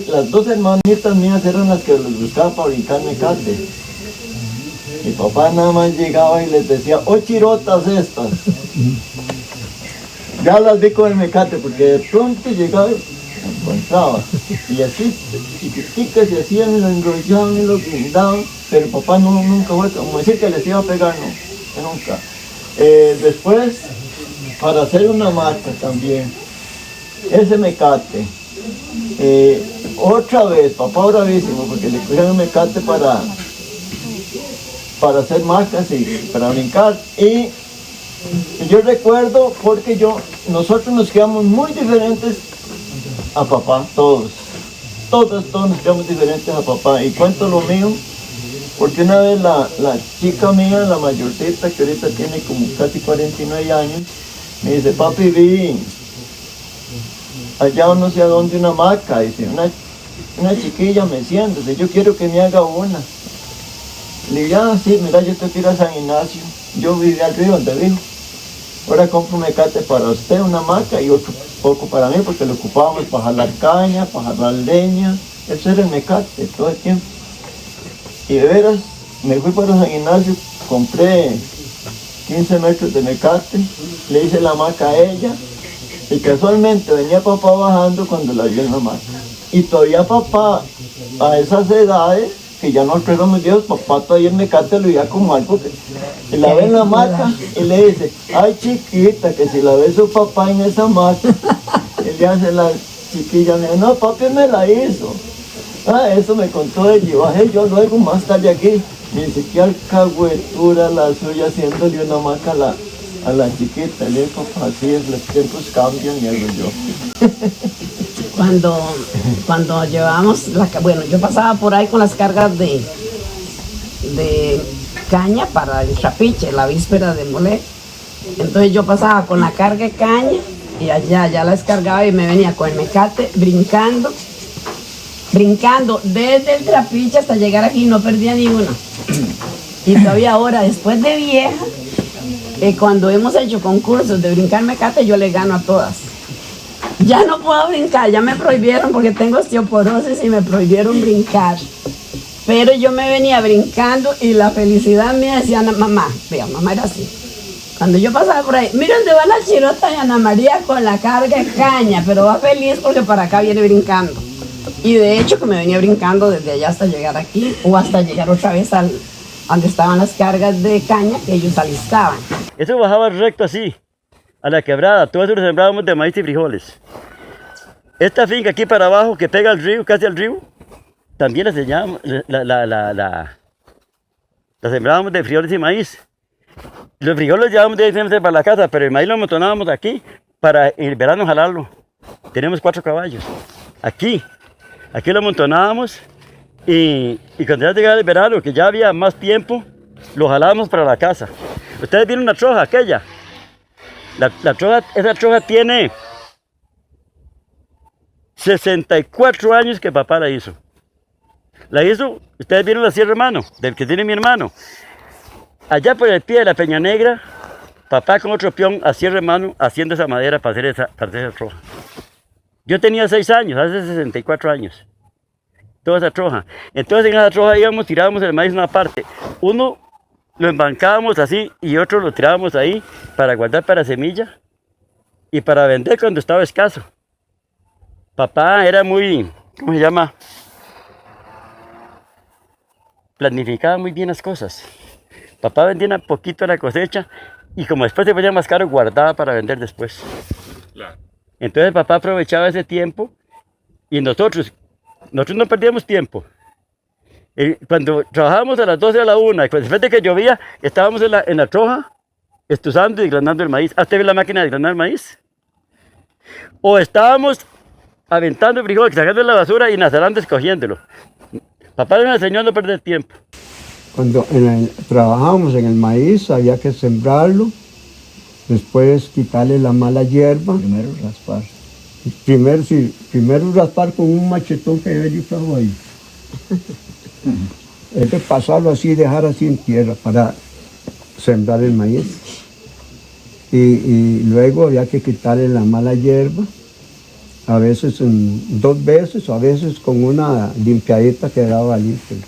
Las 2 hermanitas mías eran las que les gustaba para brincar mecate. Mi papá nada más llegaba y les decía, ¡oh, chirotas estas! Ya las vi con el mecate, porque de pronto llegaba y encontraba. Y así, chiquiticas, se hacían y lo enrollaban y lo guindaban, pero papá nunca fue como decir que les iba a pegar, no, nunca. Después, para hacer una marca también, ese mecate. Otra vez, papá bravísimo, porque le cogieron el mecate para hacer marcas y para brincar. Y yo recuerdo, porque nosotros nos quedamos muy diferentes a papá, todos nos quedamos diferentes a papá. Y cuento lo mío, porque una vez la chica mía, la mayorcita, que ahorita tiene como casi 49 años, me dice, papi, vi allá no sé a dónde una hamaca, dice, una chiquilla meciéndose, yo quiero que me haga una. Le dije, sí, mira, yo tengo que ir a San Ignacio, yo vivía al río donde vivo. Ahora compro un mecate para usted, una hamaca, y otro poco para mí, porque lo ocupábamos para jalar caña, para jalar leña. Eso era el mecate todo el tiempo. Y de veras, me fui para San Ignacio, compré 15 metros de mecate, le hice la hamaca a ella, y casualmente venía papá bajando cuando la vi en la hamaca. Y todavía papá, a esas edades, que ya nosotros éramos viejos, papá todavía el mecate lo veía como algo que la ve en la hamaca y le dice, ay chiquita, que si la ve su papá en esa hamaca, él le hace la chiquilla, me dice, no, papi me la hizo. Eso me contó ella, y bajé yo luego más tarde aquí, me dice, qué alcahuetura la suya haciéndole una hamaca a la chiquita. Le digo, papá, así es, los tiempos cambian y hago yo. Cuando llevábamos, bueno, yo pasaba por ahí con las cargas de caña para el trapiche, la víspera de moler. Entonces yo pasaba con la carga de caña y allá ya la descargaba y me venía con el mecate brincando desde el trapiche hasta llegar aquí, no perdía ni una. Y todavía ahora, después de vieja, cuando hemos hecho concursos de brincar mecate, yo le gano a todas. Ya no puedo brincar, ya me prohibieron porque tengo osteoporosis y me prohibieron brincar. Pero yo me venía brincando y la felicidad mía decía, mamá, vea, mamá era así. Cuando yo pasaba por ahí, mira dónde va la chirota de Ana María con la carga de caña, pero va feliz porque para acá viene brincando. Y de hecho que me venía brincando desde allá hasta llegar aquí o hasta llegar otra vez donde estaban las cargas de caña que ellos alistaban. Eso bajaba recto así, a la quebrada, todo eso lo sembrábamos de maíz y frijoles. Esta finca aquí para abajo que pega al río, casi al río, también la sembrábamos de frijoles y maíz. Los frijoles los llevábamos directamente para la casa, pero el maíz lo amontonábamos aquí para en el verano jalarlo. Tenemos 4 caballos. Aquí lo amontonábamos y cuando ya llegaba el verano, que ya había más tiempo, lo jalábamos para la casa. Ustedes vieron la troja aquella. Esa troja tiene 64 años que papá la hizo. La hizo, ustedes vieron la sierra hermano, del que tiene mi hermano. Allá por el pie de la Peña Negra, papá con otro peón a sierra hermano haciendo esa madera para hacer esa troja. Yo tenía 6 años, hace 64 años. Toda esa troja. Entonces en esa troja íbamos, tirábamos el maíz en una parte. Uno lo embancábamos así y otro lo tirábamos ahí para guardar para semilla y para vender cuando estaba escaso. Papá era muy, ¿cómo se llama? Planificaba muy bien las cosas. Papá vendía un poquito de la cosecha y como después se ponía más caro, guardaba para vender después. Claro. Entonces papá aprovechaba ese tiempo y nosotros no perdíamos tiempo. Cuando trabajábamos a las 12 a la 1, después de que llovía, estábamos en la troja, estuzando y granando el maíz. ¿Hasta ve la máquina de granar maíz? O estábamos aventando el frijol, sacando la basura y Nazarán escogiéndolo. Papá me enseñó a no perder tiempo. Cuando trabajábamos en el maíz, había que sembrarlo, después quitarle la mala hierba. Primero raspar. Primero raspar con un machetón que yo trajo ahí. Hay que pasarlo así, dejar así en tierra para sembrar el maíz. Y luego había que quitarle la mala hierba, a veces 2 veces, o a veces con una limpiadita quedaba limpio.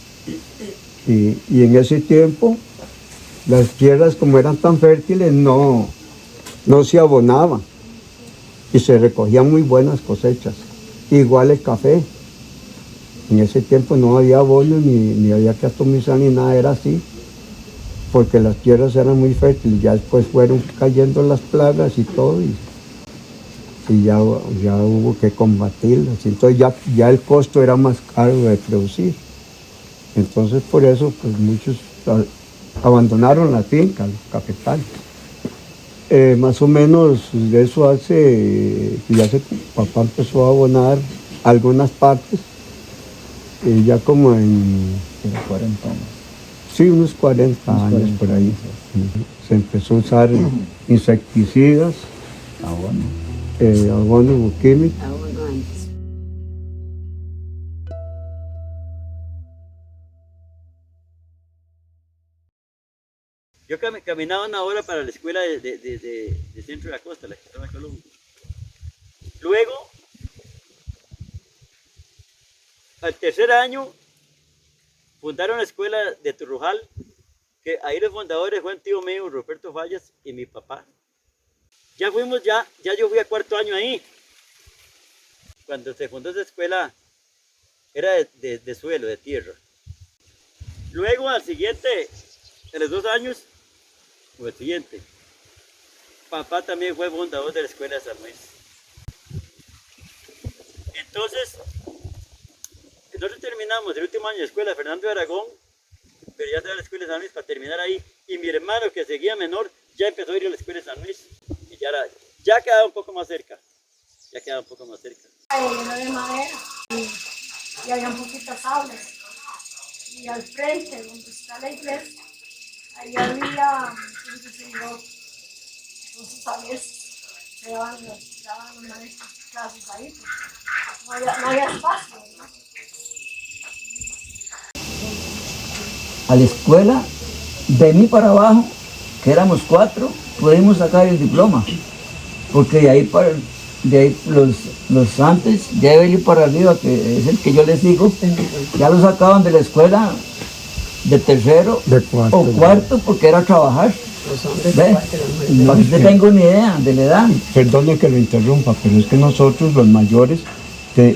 Y en ese tiempo, las tierras como eran tan fértiles no se abonaban y se recogían muy buenas cosechas. Igual el café. En ese tiempo no había abono ni había que atomizar ni nada, era así, porque las tierras eran muy fértiles. Ya después fueron cayendo las plagas y todo, y ya hubo que combatirlas. Entonces ya el costo era más caro de producir. Entonces por eso pues muchos abandonaron la finca, los cafetales. Más o menos de eso papá empezó a abonar algunas partes. Ya como en 40 años. Sí, unos 40 años por ahí. Se empezó a usar insecticidas, abono químico. Yo caminaba 1 hora para la escuela de Centro de la Costa, la que estaba en Colombia. Luego, al 3er año, fundaron la escuela de Turrujal, que ahí los fundadores fue un tío mío, Roberto Fallas, y mi papá. Ya yo fui a 4º año ahí. Cuando se fundó esa escuela, era de suelo, de tierra. Luego, al siguiente, en los 2 años, o el siguiente, papá también fue fundador de la escuela de San Luis. Entonces, nosotros terminamos el último año de escuela de Fernando de Aragón, pero ya estaba la escuela de San Luis para terminar ahí, y mi hermano que seguía menor ya empezó a ir a la escuela de San Luis, y ya quedaba un poco más cerca, Era de madera, y había un poquito de sables, y al frente, donde está la iglesia, ahí había un diseñador. Entonces a veces se daban clases ahí, pues, no había espacio, ¿no? A la escuela, de mí para abajo, que éramos 4, pudimos sacar el diploma, porque de ahí los antes, de ahí para arriba, que es el que yo les digo, ya lo sacaban de la escuela de 3º o 4º, porque era trabajar. Para que usted tenga una idea de la edad. Perdone que lo interrumpa, pero es que nosotros los mayores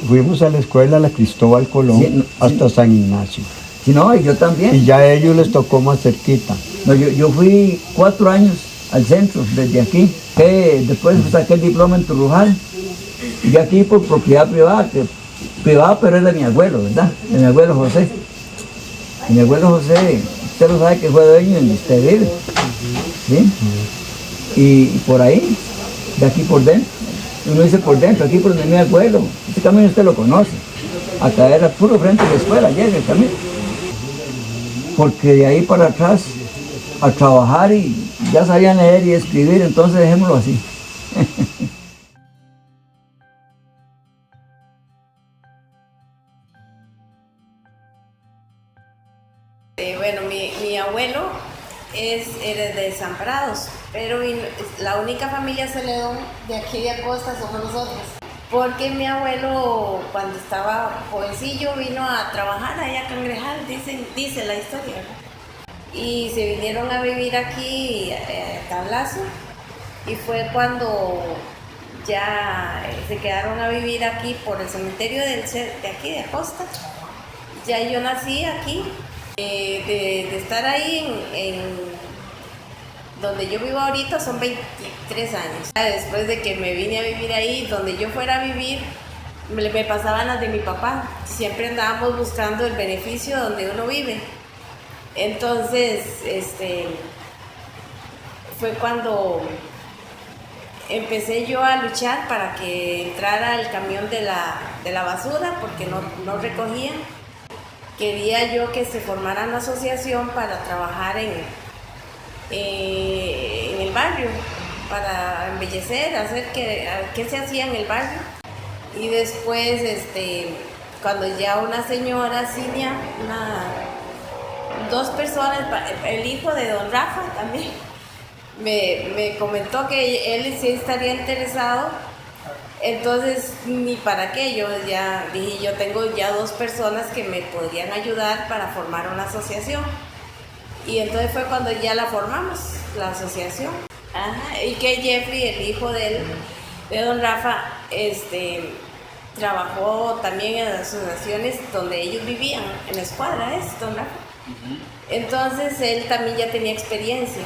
fuimos a la escuela, a la Cristóbal Colón, hasta San Ignacio. Sí, no, y yo también. Y ya a ellos les tocó más cerquita. No, yo fui 4 años al centro, desde aquí, que después saqué el diploma en Turrujal, y aquí por propiedad privada, pero es de mi abuelo, ¿verdad? De mi abuelo José. Y mi abuelo José, usted lo sabe que fue dueño en Estevil, ¿sí? Y por ahí, de aquí por dentro, uno dice por dentro, aquí por donde mi abuelo, este camino usted lo conoce, acá era puro frente a la escuela, llega el camino. Porque de ahí para atrás, a trabajar y ya sabían leer y escribir, entonces dejémoslo así. Bueno, mi abuelo era de Desamparados, pero la única familia Celedón de aquí de Acosta somos nosotros. Porque mi abuelo, cuando estaba jovencillo, vino a trabajar allá a Cangrejal, dice la historia, ¿verdad? Y se vinieron a vivir aquí a Tablazo, y fue cuando ya se quedaron a vivir aquí por el cementerio de aquí de Acosta. Ya yo nací aquí, De estar ahí en donde yo vivo ahorita son 23 años. Después de que me vine a vivir ahí, donde yo fuera a vivir, me pasaban las de mi papá. Siempre andábamos buscando el beneficio donde uno vive. Entonces, fue cuando empecé yo a luchar para que entrara el camión de la basura, porque no recogían. Quería yo que se formara una asociación para trabajar en el barrio, para embellecer, hacer qué se hacía en el barrio. Y después, cuando ya una señora, Cinia, dos personas, el hijo de don Rafa también, me comentó que él sí estaría interesado. Entonces, ni para qué, yo ya dije, yo tengo ya dos personas que me podrían ayudar para formar una asociación. Y entonces fue cuando ya la formamos, la asociación. Ajá, y que Jeffrey, el hijo de don Rafa, trabajó también en las asociaciones donde ellos vivían, en la escuadra, don Rafa. Entonces él también ya tenía experiencia.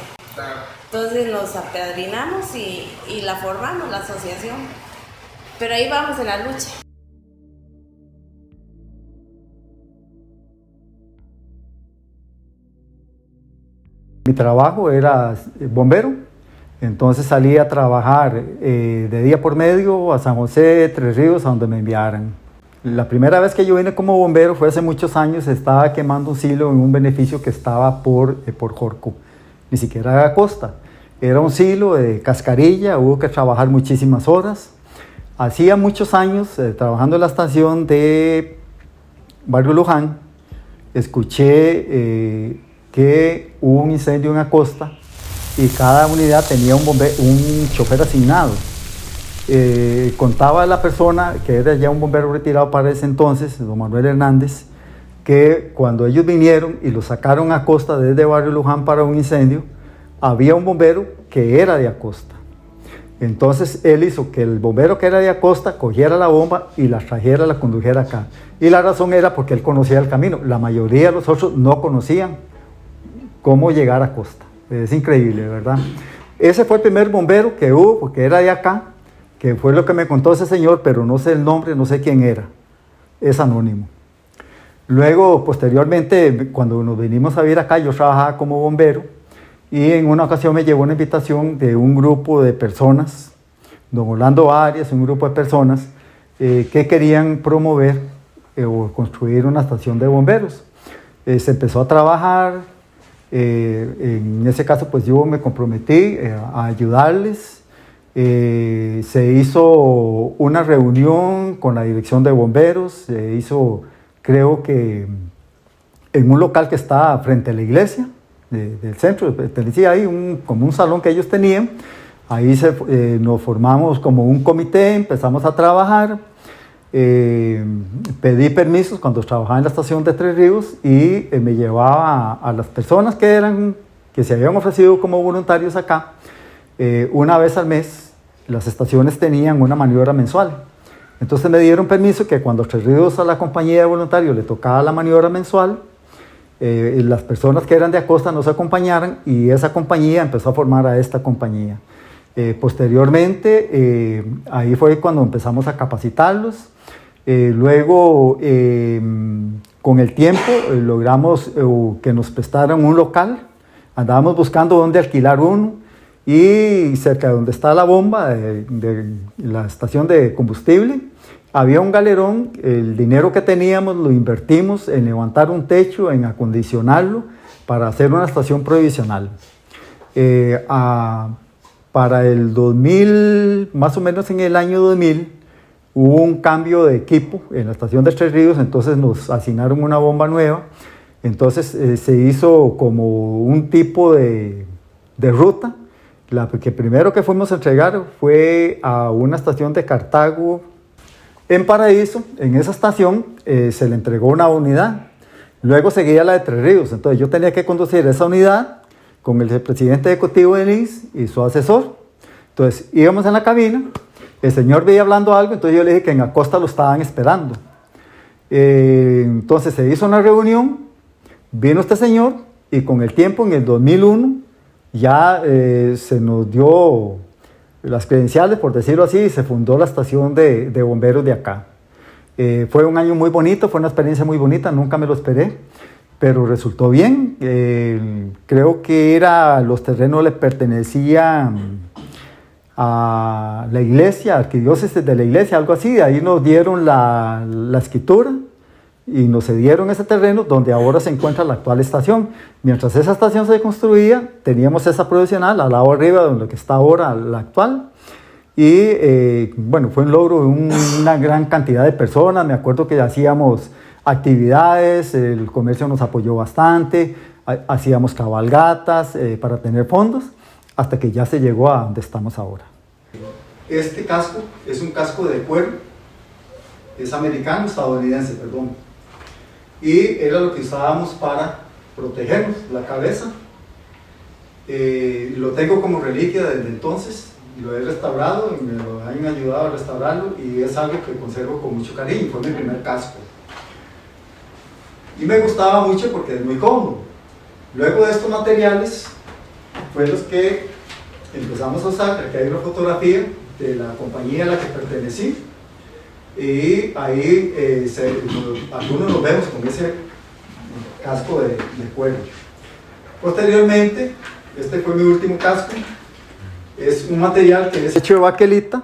Entonces nos apadrinamos y la formamos, la asociación. Pero ahí vamos en la lucha. Mi trabajo era bombero, entonces salía a trabajar de día por medio a San José, Tres Ríos, a donde me enviaran. La primera vez que yo vine como bombero fue hace muchos años, estaba quemando un silo en un beneficio que estaba por Jorco, ni siquiera era costa. Era un silo de cascarilla, hubo que trabajar muchísimas horas. Hacía muchos años, trabajando en la estación de Barrio Luján, escuché que hubo un incendio en Acosta y cada unidad tenía un chofer asignado. Contaba la persona, que era ya un bombero retirado para ese entonces, don Manuel Hernández, que cuando ellos vinieron y lo sacaron a Acosta desde Barrio Luján para un incendio, había un bombero que era de Acosta. Entonces él hizo que el bombero que era de Acosta cogiera la bomba y la trajera, la condujera acá. Y la razón era porque él conocía el camino. La mayoría de los otros no conocían cómo llegar a Acosta. Es increíble, ¿verdad? Ese fue el primer bombero que hubo, porque era de acá, que fue lo que me contó ese señor, pero no sé el nombre, no sé quién era. Es anónimo. Luego, posteriormente, cuando nos vinimos a vivir acá, yo trabajaba como bombero. Y en una ocasión me llegó una invitación de un grupo de personas, don Orlando Arias, un grupo de personas que querían promover o construir una estación de bomberos. Se empezó a trabajar, en ese caso pues yo me comprometí a ayudarles. Se hizo una reunión con la dirección de bomberos, se hizo creo que en un local que está frente a la iglesia del centro, te decía ahí como un salón que ellos tenían. Ahí nos formamos como un comité, empezamos a trabajar, pedí permisos cuando trabajaba en la estación de Tres Ríos y me llevaba a las personas que se habían ofrecido como voluntarios acá. Una vez al mes las estaciones tenían una maniobra mensual, entonces me dieron permiso que cuando Tres Ríos a la compañía de voluntarios le tocaba la maniobra mensual, las personas que eran de Acosta nos acompañaran y esa compañía empezó a formar a esta compañía. Posteriormente, ahí fue cuando empezamos a capacitarlos. Luego, con el tiempo, logramos que nos prestaran un local. Andábamos buscando dónde alquilar uno y cerca de donde está la bomba de la estación de combustible, había un galerón. El dinero que teníamos lo invertimos en levantar un techo, en acondicionarlo para hacer una estación provisional. Para el 2000, más o menos en el año 2000, hubo un cambio de equipo en la estación de Tres Ríos, entonces nos asignaron una bomba nueva. Entonces se hizo como un tipo de ruta. La que primero que fuimos a entregar fue a una estación de Cartago, en Paraíso. En esa estación se le entregó una unidad, luego seguía la de Tres Ríos, entonces yo tenía que conducir esa unidad con el presidente ejecutivo del INS y su asesor. Entonces íbamos en la cabina, el señor veía hablando algo, entonces yo le dije que en Acosta lo estaban esperando. Entonces se hizo una reunión, Vino este señor y con el tiempo, en el 2001, ya se nos dio las credenciales, por decirlo así, y se fundó la estación de bomberos de acá. Fue un año muy bonito, fue una experiencia muy bonita, nunca me lo esperé, pero resultó bien. Creo que los terrenos le pertenecían a la iglesia, arquidiócesis de la iglesia, algo así. Ahí nos dieron la escritura y nos cedieron ese terreno donde ahora se encuentra la actual estación. Mientras esa estación se construía, teníamos esa provisional al lado arriba de donde está ahora la actual. Y bueno, fue un logro de una gran cantidad de personas. Me acuerdo que hacíamos actividades, el comercio nos apoyó bastante, hacíamos cabalgatas para tener fondos, hasta que ya se llegó a donde estamos ahora. Este casco es un casco de cuero, es estadounidense, perdón. Y era lo que usábamos para protegernos la cabeza. Lo tengo como reliquia desde entonces, lo he restaurado y me lo han ayudado a restaurarlo y es algo que conservo con mucho cariño, fue mi primer casco. Y me gustaba mucho porque es muy cómodo. Luego de estos materiales fue los que empezamos a usar. Aquí hay una fotografía de la compañía a la que pertenecí y ahí algunos nos vemos con ese casco de cuero. Posteriormente, este fue mi último casco. Es un material que es hecho de baquelita,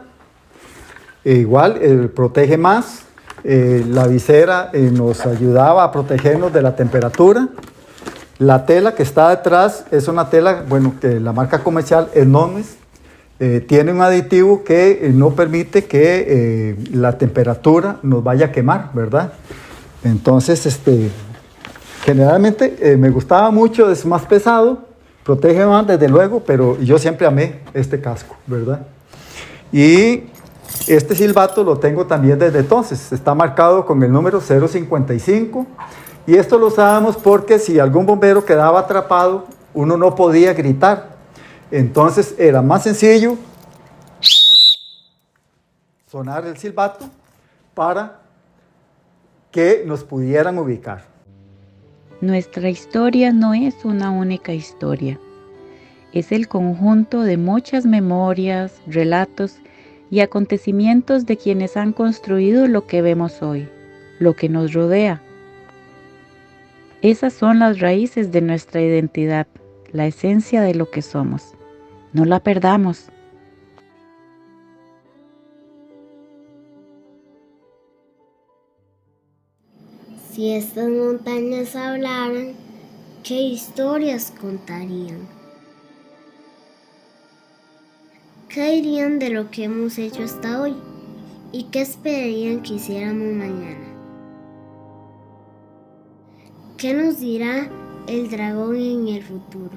igual protege más. La visera nos ayudaba a protegernos de la temperatura. La tela que está detrás es una tela, bueno, que la marca comercial es Nomes. Tiene un aditivo que no permite que la temperatura nos vaya a quemar, ¿verdad? Entonces, generalmente me gustaba mucho, es más pesado, protege más desde luego, pero yo siempre amé este casco, ¿verdad? Y este silbato lo tengo también desde entonces, está marcado con el número 055 y esto lo usábamos porque si algún bombero quedaba atrapado, uno no podía gritar. Entonces era más sencillo sonar el silbato para que nos pudieran ubicar. Nuestra historia no es una única historia, es el conjunto de muchas memorias, relatos y acontecimientos de quienes han construido lo que vemos hoy, lo que nos rodea. Esas son las raíces de nuestra identidad, la esencia de lo que somos. No la perdamos. Si estas montañas hablaran, ¿qué historias contarían? ¿Qué dirían de lo que hemos hecho hasta hoy? ¿Y qué esperarían que hiciéramos mañana? ¿Qué nos dirá el dragón en el futuro?